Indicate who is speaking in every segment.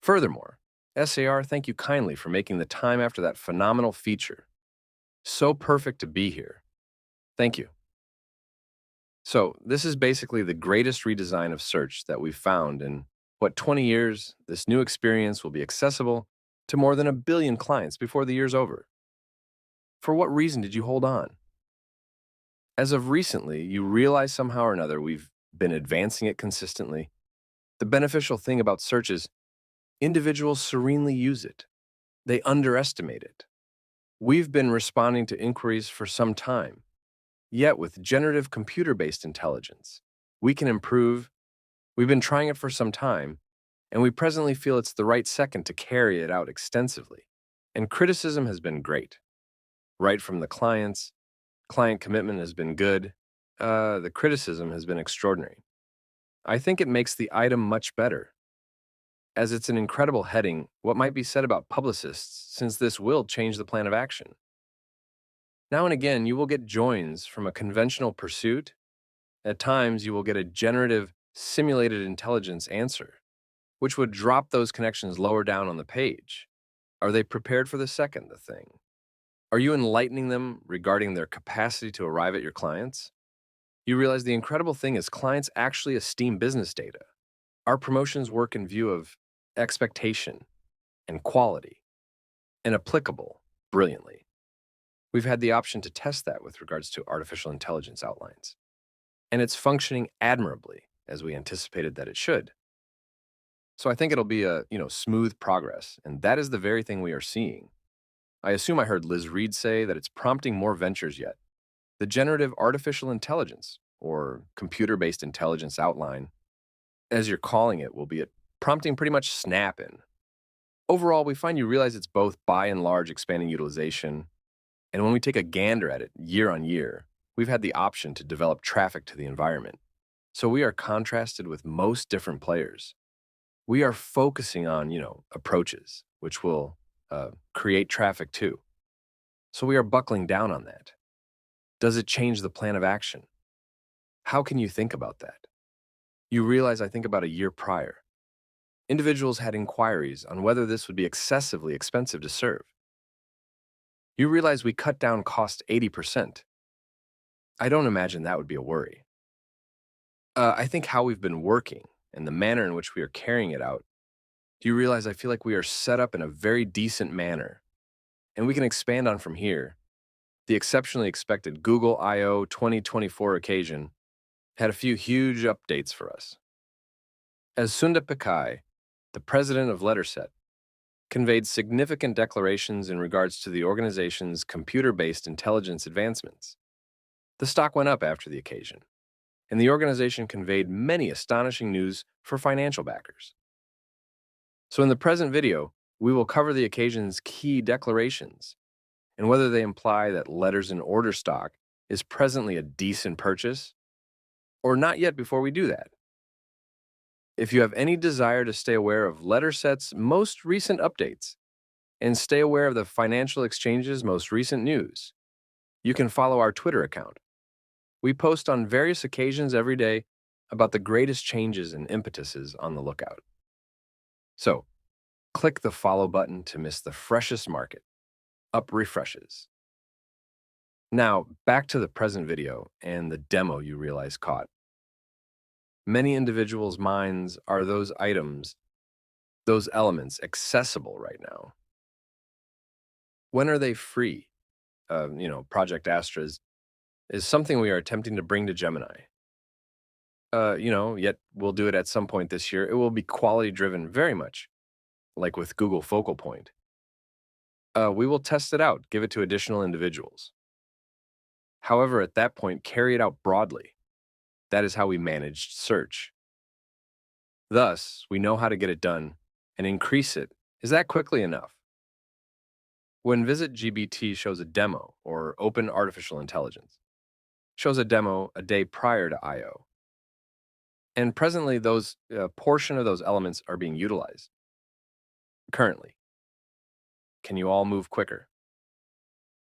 Speaker 1: Furthermore, SAR, thank you kindly for making the time after that phenomenal feature. So perfect to be here. Thank you. So, this is basically the greatest redesign of search that we've found in, 20 years? This new experience will be accessible to more than a billion clients before the year's over. For what reason did you hold on? As of recently, you realize somehow or another we've been advancing it consistently. The beneficial thing about search is individuals serenely use it, they underestimate it. We've been responding to inquiries for some time, yet with generative computer based intelligence, we can improve. We've been trying it for some time, and we presently feel it's the right second to carry it out extensively. And criticism has been great, right from the clients. Client commitment has been good. The criticism has been extraordinary. I think it makes the item much better, as it's an incredible heading. What might be said about publicists, since this will change the plan of action? Now and again, you will get joins from a conventional pursuit. At times, you will get a generative, simulated intelligence answer, which would drop those connections lower down on the page. Are they prepared for the second, the thing? Are you enlightening them regarding their capacity to arrive at your clients? You realize the incredible thing is clients actually esteem business data. Our promotions work in view of expectation and quality and applicable brilliantly. We've had the option to test that with regards to artificial intelligence outlines, and it's functioning admirably as we anticipated that it should. So I think it'll be a, smooth progress, and that is the very thing we are seeing. I assume I heard Liz Reed say that it's prompting more ventures yet. The generative artificial intelligence, or computer-based intelligence outline, as you're calling it, will be at prompting pretty much snap in. Overall, we find you realize it's both by and large expanding utilization, and when we take a gander at it year on year, we've had the option to develop traffic to the environment. So we are contrasted with most different players. We are focusing on, approaches, which will create traffic too. So we are buckling down on that. Does it change the plan of action? How can you think about that? You realize I think about a year prior. Individuals had inquiries on whether this would be excessively expensive to serve. You realize we cut down cost 80%. I don't imagine that would be a worry. I think how we've been working and the manner in which we are carrying it out, do you realize I feel like we are set up in a very decent manner, and we can expand on from here. The exceptionally expected Google I/O 2024 occasion had a few huge updates for us. As Sundar Pichai, the president of Letterset, conveyed significant declarations in regards to the organization's computer-based intelligence advancements. The stock went up after the occasion, and the organization conveyed many astonishing news for financial backers. So in the present video, we will cover the occasion's key declarations and whether they imply that letters in order stock is presently a decent purchase, or not yet before we do that. If you have any desire to stay aware of Letterset's most recent updates and stay aware of the financial exchange's most recent news, you can follow our Twitter account. We post on various occasions every day about the greatest changes and impetuses on the lookout. So, click the follow button to miss the freshest market. Up refreshes. Now, back to the present video and the demo you realize caught. Many individuals' minds are those items, those elements accessible right now. When are they free? Project Astra is something we are attempting to bring to Gemini. Yet we'll do it at some point this year. It will be quality driven very much, like with Google Focal Point. We will test it out, give it to additional individuals. However, at that point, carry it out broadly. That is how we managed search. Thus, we know how to get it done and increase it. Is that quickly enough? When Visit GBT shows a demo, or Open Artificial Intelligence, shows a demo a day prior to I/O. And presently, those portion of those elements are being utilized. Currently. Can you all move quicker?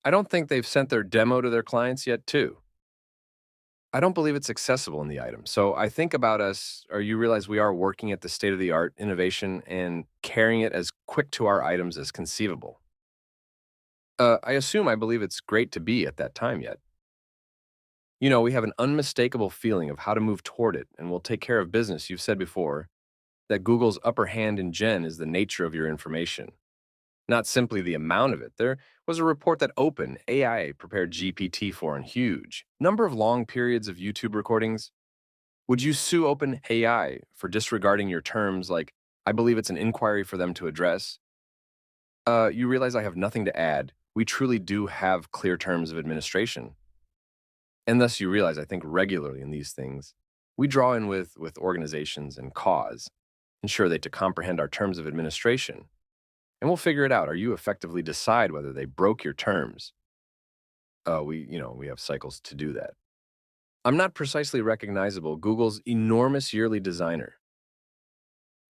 Speaker 1: I don't think they've sent their demo to their clients yet, too. I don't believe it's accessible in the item. So I think about us, or you realize we are working at the state of the art innovation and carrying it as quick to our items as conceivable. I assume I believe it's great to be at that time yet. We have an unmistakable feeling of how to move toward it, and we'll take care of business. You've said before that Google's upper hand in Gen is the nature of your information, not simply the amount of it. There was a report that OpenAI prepared GPT for in huge number of long periods of YouTube recordings. Would you sue OpenAI for disregarding your terms like, I believe it's an inquiry for them to address? You realize I have nothing to add. We truly do have clear terms of administration. And thus you realize I think regularly in these things. We draw in with organizations and cause, ensure they to comprehend our terms of administration. And we'll figure it out. Or you effectively decide whether they broke your terms. We have cycles to do that. I'm not precisely recognizable, Google's enormous yearly designer.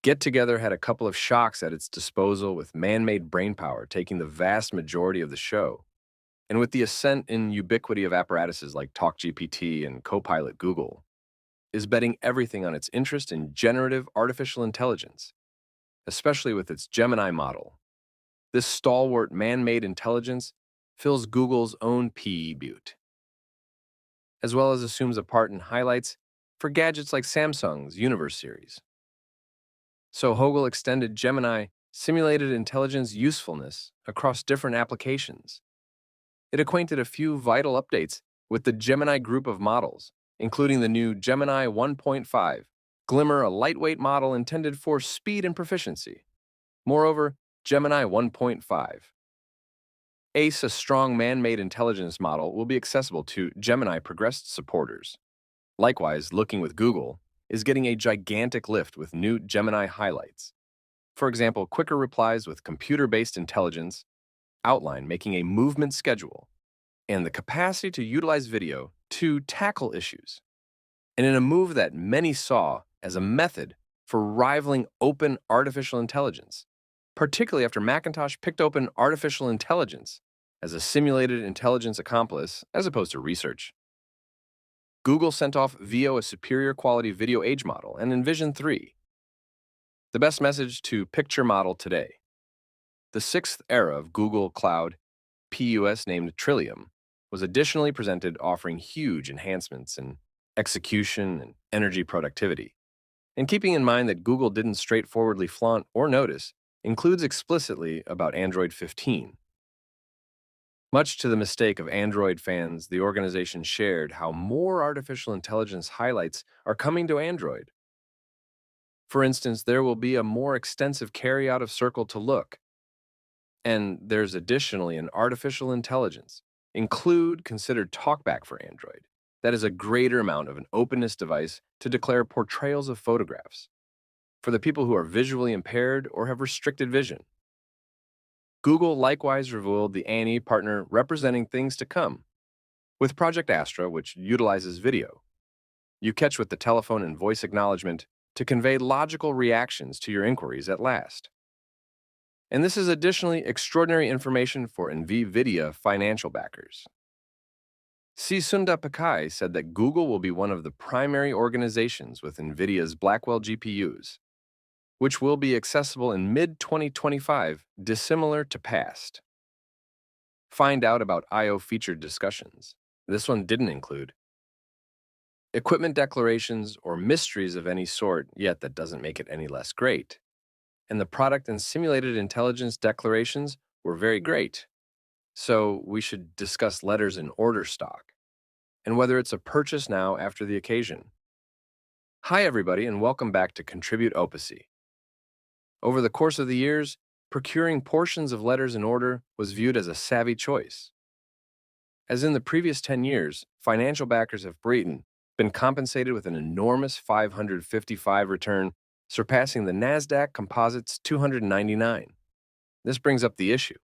Speaker 1: Get Together had a couple of shocks at its disposal with man-made brainpower taking the vast majority of the show. And with the ascent in ubiquity of apparatuses like TalkGPT and Copilot, Google is betting everything on its interest in generative artificial intelligence, especially with its Gemini model. This stalwart man-made intelligence fills Google's own PE butte, as well as assumes a part in highlights for gadgets like Samsung's Universe series. So Hogle extended Gemini simulated intelligence usefulness across different applications. It acquainted a few vital updates with the Gemini group of models, including the new Gemini 1.5, Glimmer, a lightweight model intended for speed and proficiency. Moreover, Gemini 1.5, Ace, a strong man-made intelligence model, will be accessible to Gemini progressed supporters. Likewise, Looking with Google is getting a gigantic lift with new Gemini highlights. For example, quicker replies with computer-based intelligence, Outline making a movement schedule, and the capacity to utilize video to tackle issues. And in a move that many saw as a method for rivaling open artificial intelligence, particularly after Macintosh picked open artificial intelligence as a simulated intelligence accomplice as opposed to research. Google sent off Veo, a superior quality video age model, and Envision 3, the best message to picture model today. The sixth era of Google Cloud, PUS named Trillium, was additionally presented, offering huge enhancements in execution and energy productivity. And keeping in mind that Google didn't straightforwardly flaunt or notice, includes explicitly about Android 15. Much to the mistake of Android fans, the organization shared how more artificial intelligence highlights are coming to Android. For instance, there will be a more extensive carryout of Circle to Look, and there's additionally an artificial intelligence, include considered talkback for Android. That is a greater amount of an openness device to declare portrayals of photographs for the people who are visually impaired or have restricted vision. Google likewise revealed the A&E partner representing things to come. With Project Astra, which utilizes video, you catch with the telephone and voice acknowledgement to convey logical reactions to your inquiries at last. And this is additionally extraordinary information for NVIDIA financial backers. C. Sundar Pichai said that Google will be one of the primary organizations with NVIDIA's Blackwell GPUs, which will be accessible in mid-2025, dissimilar to past. Find out about I/O featured discussions. This one didn't include equipment declarations or mysteries of any sort, yet that doesn't make it any less great. And the product and simulated intelligence declarations were very great. So we should discuss letters in order stock and whether it's a purchase now after the occasion. Hi, everybody, and welcome back to Contribute Opusy. Over the course of the years, procuring portions of letters in order was viewed as a savvy choice. As in the previous 10 years, financial backers have been compensated with an enormous 555 return, surpassing the NASDAQ Composite's 299. This brings up the issue.